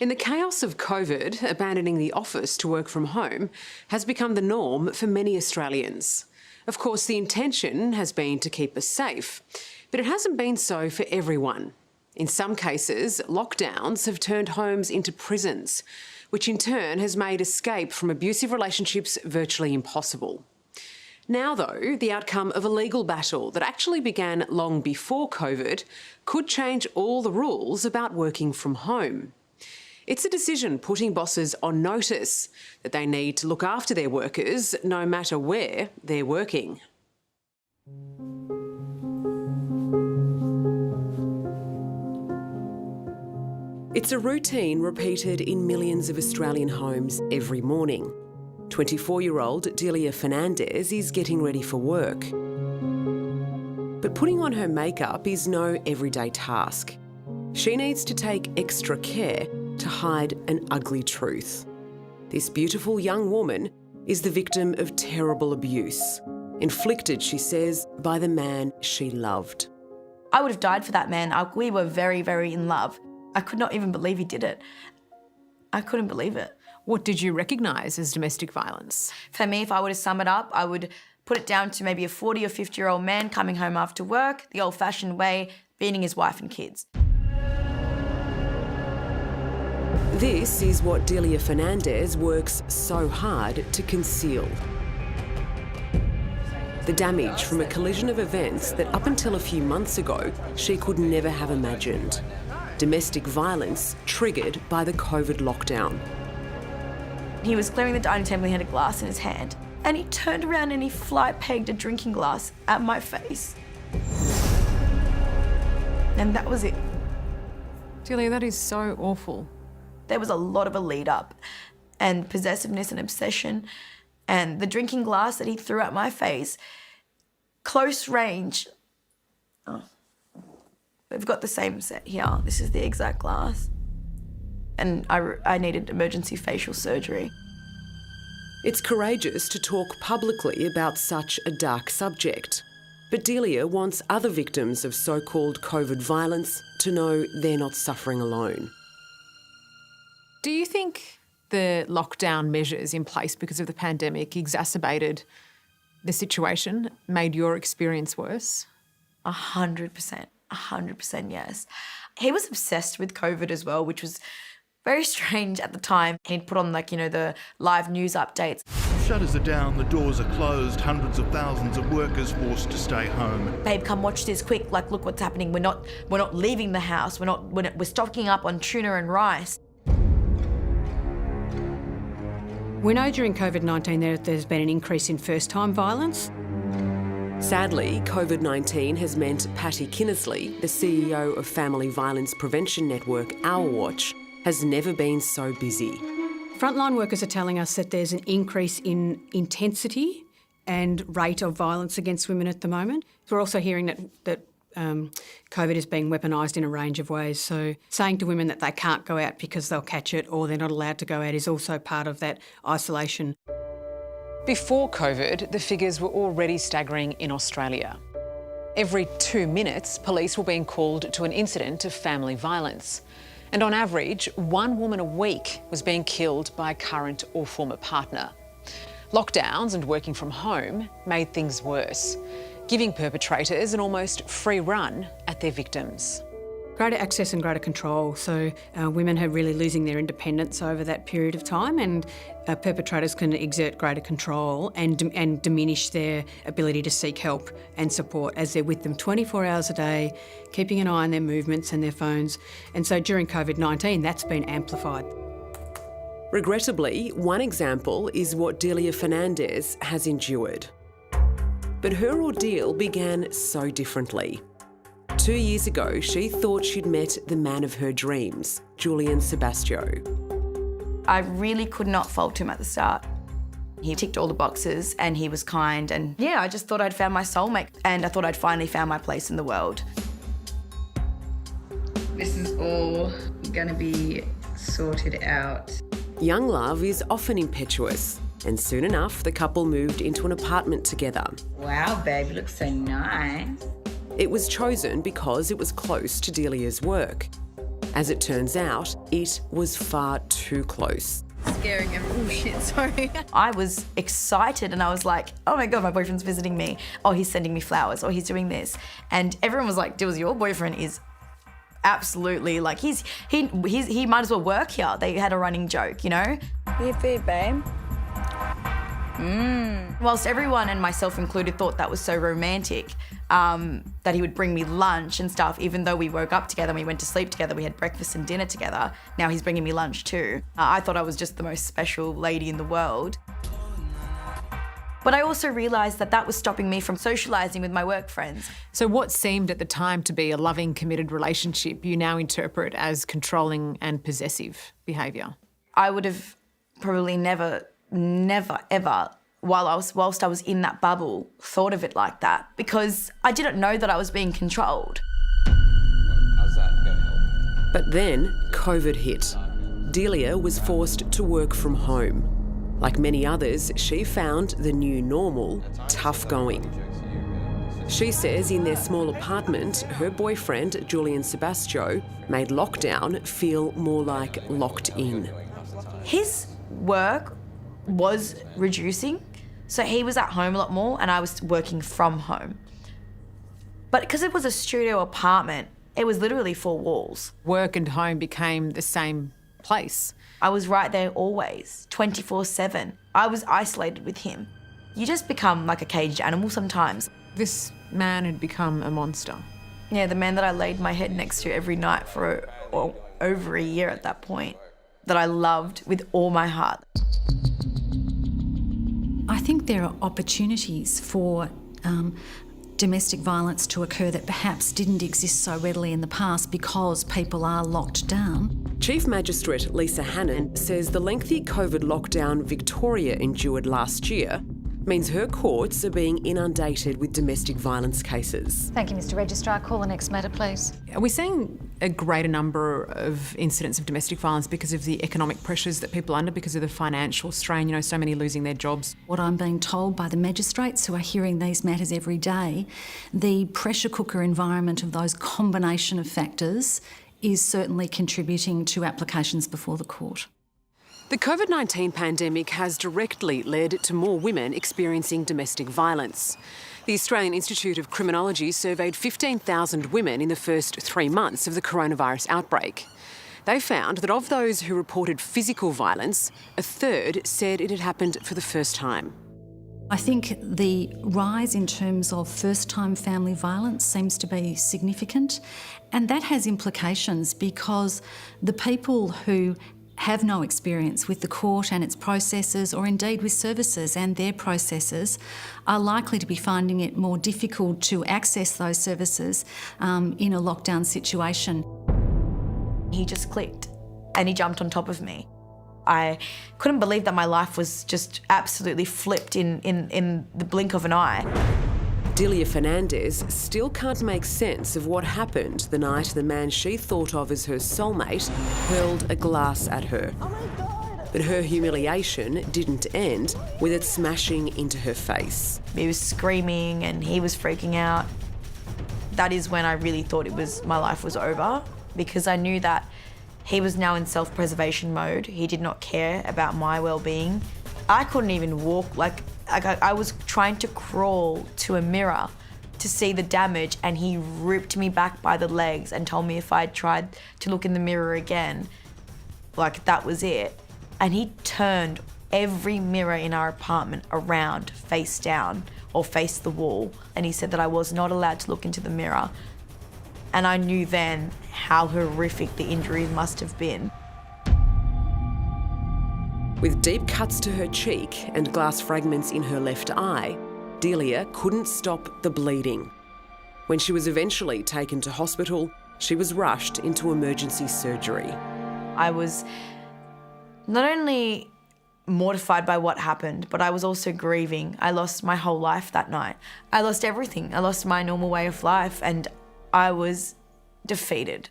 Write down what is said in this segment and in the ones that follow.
In the chaos of COVID, abandoning the office to work from home has become the norm for many Australians. Of course, the intention has been to keep us safe, but it hasn't been so for everyone. In some cases, lockdowns have turned homes into prisons, which in turn has made escape from abusive relationships virtually impossible. Now, though, the outcome of a legal battle that actually began long before COVID could change all the rules about working from home. It's a decision putting bosses on notice that they need to look after their workers no matter where they're working. It's a routine repeated in millions of Australian homes every morning. 24-year-old Delia Fernandez is getting ready for work. But putting on her makeup is no everyday task. She needs to take extra care to hide an ugly truth. This beautiful young woman is the victim of terrible abuse, inflicted, she says, by the man she loved. I would have died for that man. We were very, very in love. I could not even believe he did it. I couldn't believe it. What did you recognise as domestic violence? For me, if I were to sum it up, I would put it down to maybe a 40 or 50-year-old man coming home after work, the old-fashioned way, beating his wife and kids. This is what Delia Fernandez works so hard to conceal. The damage from a collision of events that up until a few months ago she could never have imagined. Domestic violence triggered by the COVID lockdown. He was clearing the dining table, he had a glass in his hand, and he turned around and he fly-pegged a drinking glass at my face. And that was it. Delia, that is so awful. There was a lot of a lead-up and possessiveness and obsession, and the drinking glass that he threw at my face, close range. Oh. We've got the same set here. This is the exact glass. And I needed emergency facial surgery. It's courageous to talk publicly about such a dark subject. But Delia wants other victims of so-called COVID violence to know they're not suffering alone. Do you think the lockdown measures in place because of the pandemic exacerbated the situation, made your experience worse? 100%. 100% yes. He was obsessed with COVID as well, which was very strange at the time. He'd put on the live news updates. Shutters are down, the doors are closed, hundreds of thousands of workers forced to stay home. Babe, come watch this quick, look what's happening. We're not leaving the house. We're stocking up on tuna and rice. We know during COVID-19 there's been an increase in first-time violence. Sadly, COVID-19 has meant Patty Kinnersley, the CEO of Family Violence Prevention Network Our Watch, has never been so busy. Frontline workers are telling us that there's an increase in intensity and rate of violence against women at the moment. We're also hearing that COVID is being weaponised in a range of ways. So saying to women that they can't go out because they'll catch it or they're not allowed to go out is also part of that isolation. Before COVID, the figures were already staggering in Australia. Every 2 minutes, police were being called to an incident of family violence. And on average, 1 woman a week was being killed by a current or former partner. Lockdowns and working from home made things worse, giving perpetrators an almost free run at their victims. Greater access and greater control. So women are really losing their independence over that period of time, and perpetrators can exert greater control and diminish their ability to seek help and support as they're with them 24 hours a day, keeping an eye on their movements and their phones. And so during COVID-19, that's been amplified. Regrettably, one example is what Delia Fernandez has endured. But her ordeal began so differently. 2 years ago, she thought she'd met the man of her dreams, Julian Sebastio. I really could not fault him at the start. He ticked all the boxes and he was kind, and yeah, I just thought I'd found my soulmate and I thought I'd finally found my place in the world. This is all gonna be sorted out. Young love is often impetuous, and soon enough, the couple moved into an apartment together. Wow, babe, you look so nice. It was chosen because it was close to Delia's work. As it turns out, it was far too close. Scaring everyone. Oh shit, sorry. I was excited and I was like, oh my God, my boyfriend's visiting me. Oh, he's sending me flowers. Oh, he's doing this. And everyone was like, Dills, your boyfriend is absolutely like, he might as well work here. They had a running joke, you know? Your food, babe. Whilst everyone, and myself included, thought that was so romantic, that he would bring me lunch and stuff, even though we woke up together and we went to sleep together, we had breakfast and dinner together. Now he's bringing me lunch too. I thought I was just the most special lady in the world. But I also realised that that was stopping me from socialising with my work friends. So what seemed at the time to be a loving, committed relationship, you now interpret as controlling and possessive behaviour? I would have probably never, ever, whilst I was in that bubble, thought of it like that, because I didn't know that I was being controlled. How's that going to help? But then COVID hit. Delia was forced to work from home. Like many others, she found the new normal tough going. She says in their small apartment, her boyfriend, Julian Sebastio, made lockdown feel more like locked in. His work was reducing, so he was at home a lot more and I was working from home. But because it was a studio apartment, it was literally 4 walls. Work and home became the same place. I was right there always, 24/7. I was isolated with him. You just become like a caged animal sometimes. This man had become a monster. Yeah, the man that I laid my head next to every night for over a year at that point, that I loved with all my heart. I think there are opportunities for domestic violence to occur that perhaps didn't exist so readily in the past because people are locked down. Chief Magistrate Lisa Hannon says the lengthy COVID lockdown Victoria endured last year means her courts are being inundated with domestic violence cases. Thank you, Mr Registrar. Call the next matter, please. Are we seeing a greater number of incidents of domestic violence because of the economic pressures that people are under, because of the financial strain, you know, so many losing their jobs? What I'm being told by the magistrates who are hearing these matters every day, the pressure cooker environment of those combination of factors is certainly contributing to applications before the court. The COVID-19 pandemic has directly led to more women experiencing domestic violence. The Australian Institute of Criminology surveyed 15,000 women in the first 3 months of the coronavirus outbreak. They found that of those who reported physical violence, a third said it had happened for the first time. I think the rise in terms of first-time family violence seems to be significant, and that has implications because the people who have no experience with the court and its processes, or indeed with services and their processes, are likely to be finding it more difficult to access those services in a lockdown situation. He just clicked and he jumped on top of me. I couldn't believe that my life was just absolutely flipped in the blink of an eye. Delia Fernandez still can't make sense of what happened the night the man she thought of as her soulmate hurled a glass at her. Oh my God. But her humiliation didn't end with it smashing into her face. He was screaming and he was freaking out. That is when I really thought my life was over, because I knew that he was now in self-preservation mode. He did not care about my well-being. I couldn't even walk, I was trying to crawl to a mirror to see the damage, and he ripped me back by the legs and told me if I tried to look in the mirror again, that was it. And he turned every mirror in our apartment around, face down, or face the wall. And he said that I was not allowed to look into the mirror. And I knew then how horrific the injuries must have been. With deep cuts to her cheek and glass fragments in her left eye, Delia couldn't stop the bleeding. When she was eventually taken to hospital, she was rushed into emergency surgery. I was not only mortified by what happened, but I was also grieving. I lost my whole life that night. I lost everything. I lost my normal way of life, and I was defeated.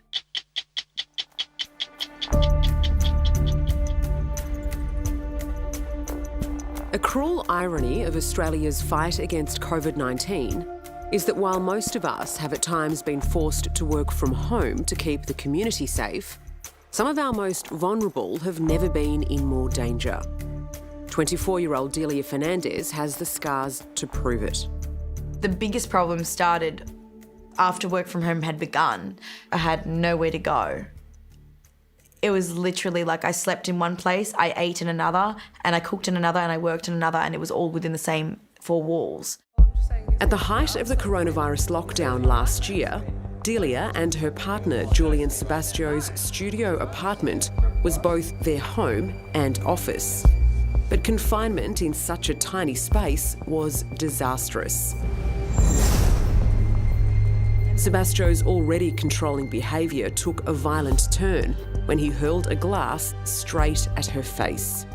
A cruel irony of Australia's fight against COVID-19 is that while most of us have at times been forced to work from home to keep the community safe, some of our most vulnerable have never been in more danger. 24-year-old Delia Fernandez has the scars to prove it. The biggest problem started after work from home had begun. I had nowhere to go. It was literally like I slept in one place, I ate in another, and I cooked in another, and I worked in another, and it was all within the same four walls. At the height of the coronavirus lockdown last year, Delia and her partner Julian Sebastio's studio apartment was both their home and office. But confinement in such a tiny space was disastrous. Sebastio's already controlling behaviour took a violent turn when he hurled a glass straight at her face.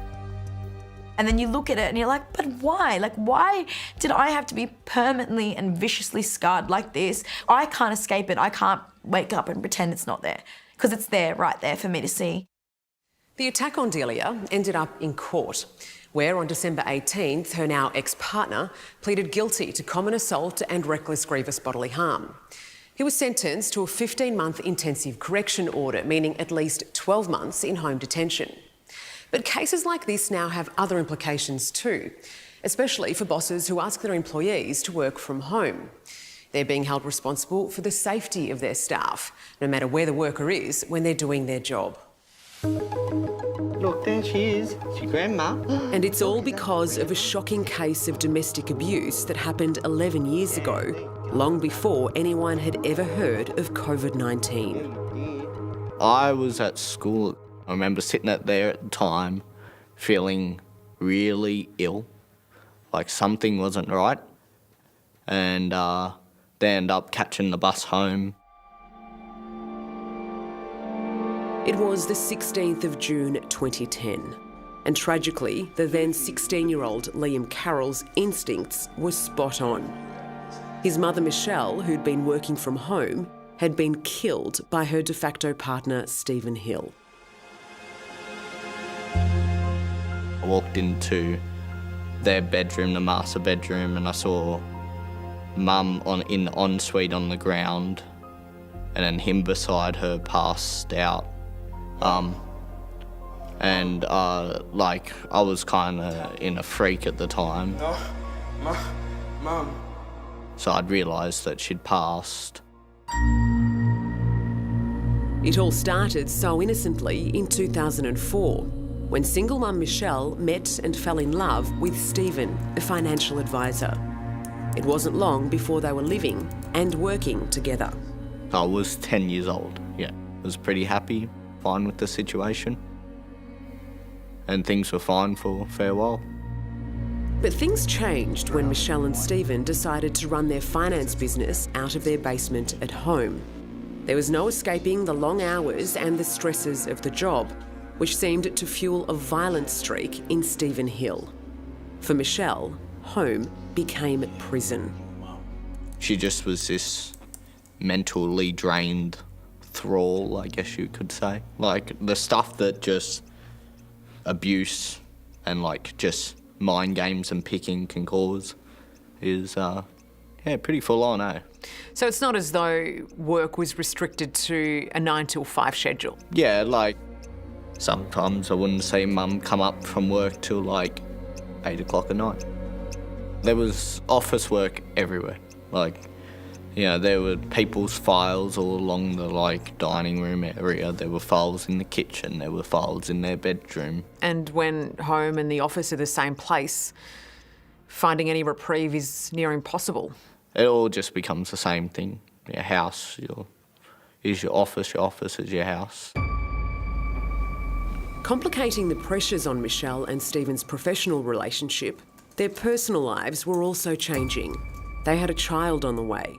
And then you look at it and you're like, but why? Like, why did I have to be permanently and viciously scarred like this? I can't escape it. I can't wake up and pretend it's not there, because it's there, right there for me to see. The attack on Delia ended up in court, where on December 18th, her now ex-partner pleaded guilty to common assault and reckless grievous bodily harm. He was sentenced to a 15-month intensive correction order, meaning at least 12 months in home detention. But cases like this now have other implications too, especially for bosses who ask their employees to work from home. They're being held responsible for the safety of their staff, no matter where the worker is when they're doing their job. Look, there she is. It's your grandma. And it's all because of a shocking case of domestic abuse that happened 11 years ago, long before anyone had ever heard of COVID-19. I was at school. I remember sitting there at the time, feeling really ill, like something wasn't right, and they ended up catching the bus home. It was the 16th of June 2010, and tragically, the then 16-year-old Liam Carroll's instincts were spot on. His mother Michelle, who'd been working from home, had been killed by her de facto partner Stephen Hill. I walked into their bedroom, the master bedroom, and I saw Mum in the ensuite on the ground, and then him beside her passed out. Like, I was kind of in a freak at the time. No, Mum. So I'd realised that she'd passed. It all started so innocently in 2004, when single mum Michelle met and fell in love with Stephen, a financial advisor. It wasn't long before they were living and working together. I was 10 years old, yeah. I was pretty happy, fine with the situation. And things were fine for a fair while. But things changed when Michelle and Stephen decided to run their finance business out of their basement at home. There was no escaping the long hours and the stresses of the job, which seemed to fuel a violent streak in Stephen Hill. For Michelle, home became prison. She just was this mentally drained thrall, I guess you could say. Like, the stuff that just abuse and, like, just mind games and picking can cause is, pretty full on, eh? So it's not as though work was restricted to a 9 till 5 schedule? Yeah, like, sometimes I wouldn't see Mum come up from work till, like, 8 o'clock at night. There was office work everywhere. Like, you know, there were people's files all along the, like, dining room area. There were files in the kitchen. There were files in their bedroom. And when home and the office are the same place, finding any reprieve is near impossible. It all just becomes the same thing. Your house is your office is your house. Complicating the pressures on Michelle and Stephen's professional relationship, their personal lives were also changing. They had a child on the way.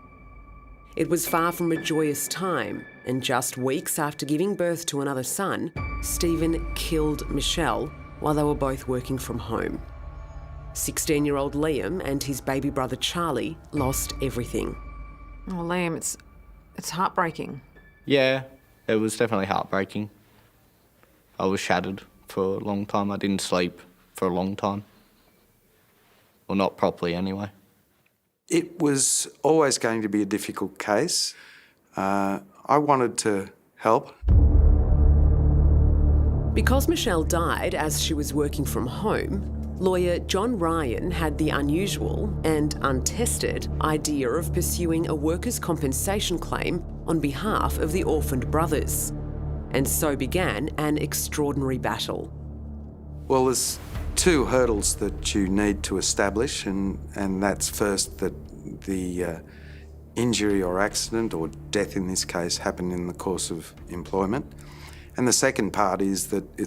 It was far from a joyous time, and just weeks after giving birth to another son, Stephen killed Michelle while they were both working from home. 16-year-old Liam and his baby brother Charlie lost everything. Oh, Liam, it's heartbreaking. Yeah, it was definitely heartbreaking. I was shattered for a long time. I didn't sleep for a long time. Well, not properly anyway. It was always going to be a difficult case. I wanted to help. Because Michelle died as she was working from home, lawyer John Ryan had the unusual and untested idea of pursuing a workers' compensation claim on behalf of the orphaned brothers. And so began an extraordinary battle. Well, there's two hurdles that you need to establish, and that's first that the injury or accident, or death in this case, happened in the course of employment. And the second part is that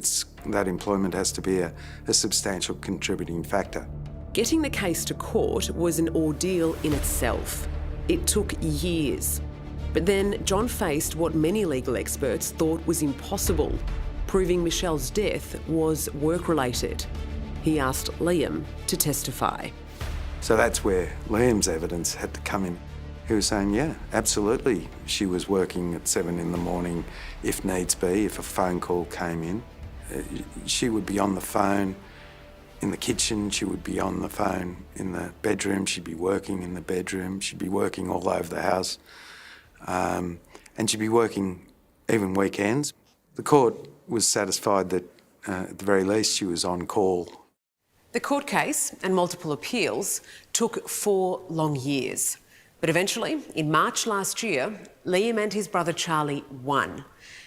that employment has to be a substantial contributing factor. Getting the case to court was an ordeal in itself. It took years. But then John faced what many legal experts thought was impossible, proving Michelle's death was work-related. He asked Liam to testify. So that's where Liam's evidence had to come in. He was saying, yeah, absolutely, she was working at 7 in the morning if needs be, if a phone call came in. She would be on the phone in the kitchen, she would be on the phone in the bedroom, she'd be working in the bedroom, she'd be working all over the house, and she'd be working even weekends. The court was satisfied that at the very least she was on call. The court case and multiple appeals took 4 long years. But eventually, in March last year, Liam and his brother Charlie won.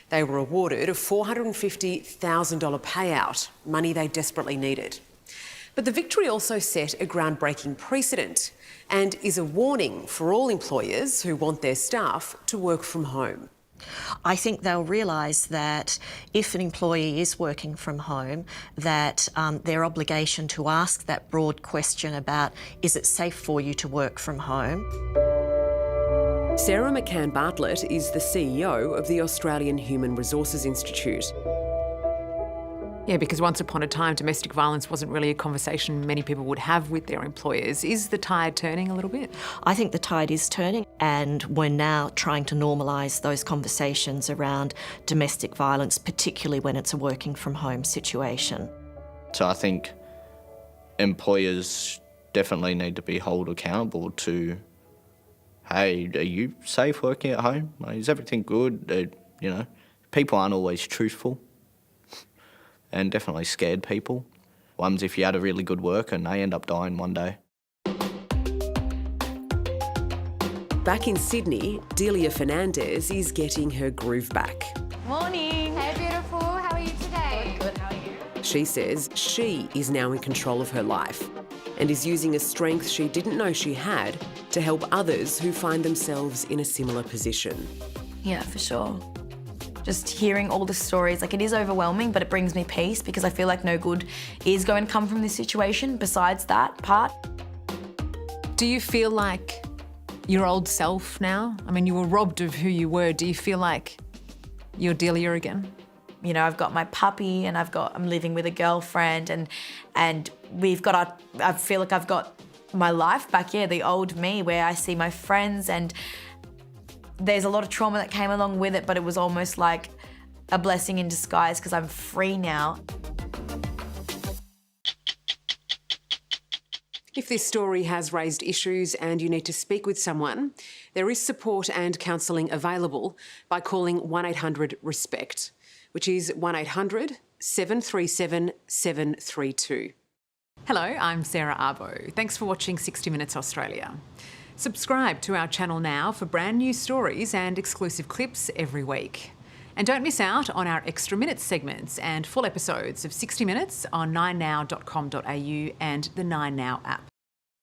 They were awarded a $450,000 payout, money they desperately needed. But the victory also set a groundbreaking precedent and is a warning for all employers who want their staff to work from home. I think they'll realise that if an employee is working from home, that their obligation to ask that broad question about, is it safe for you to work from home? Sarah McCann Bartlett is the CEO of the Australian Human Resources Institute. Yeah, because once upon a time, domestic violence wasn't really a conversation many people would have with their employers. Is the tide turning a little bit? I think the tide is turning, and we're now trying to normalise those conversations around domestic violence, particularly when it's a working from home situation. So I think employers definitely need to be held accountable to, hey, are you safe working at home? Is everything good? You know, people aren't always truthful. And definitely scared people. One's if you had a really good worker and they end up dying one day. Back in Sydney, Delia Fernandez is getting her groove back. Morning. Hey, beautiful. How are you today? Good. How are you? She says she is now in control of her life and is using a strength she didn't know she had to help others who find themselves in a similar position. Yeah, for sure. Just hearing all the stories, like, it is overwhelming, but it brings me peace because I feel like no good is going to come from this situation besides that part. Do you feel like your old self now? I mean, you were robbed of who you were. Do you feel like you're Delia again? You know, I've got my puppy and I'm living with a girlfriend and we've got I feel like I've got my life back, yeah, the old me where I see my friends, and there's a lot of trauma that came along with it, but it was almost like a blessing in disguise because I'm free now. If this story has raised issues and you need to speak with someone, there is support and counselling available by calling 1800 RESPECT, which is 1800 737 732. Hello, I'm Sarah Arbo. Thanks for watching 60 Minutes Australia. Subscribe to our channel now for brand new stories and exclusive clips every week. And don't miss out on our Extra Minutes segments and full episodes of 60 Minutes on 9now.com.au and the 9Now app.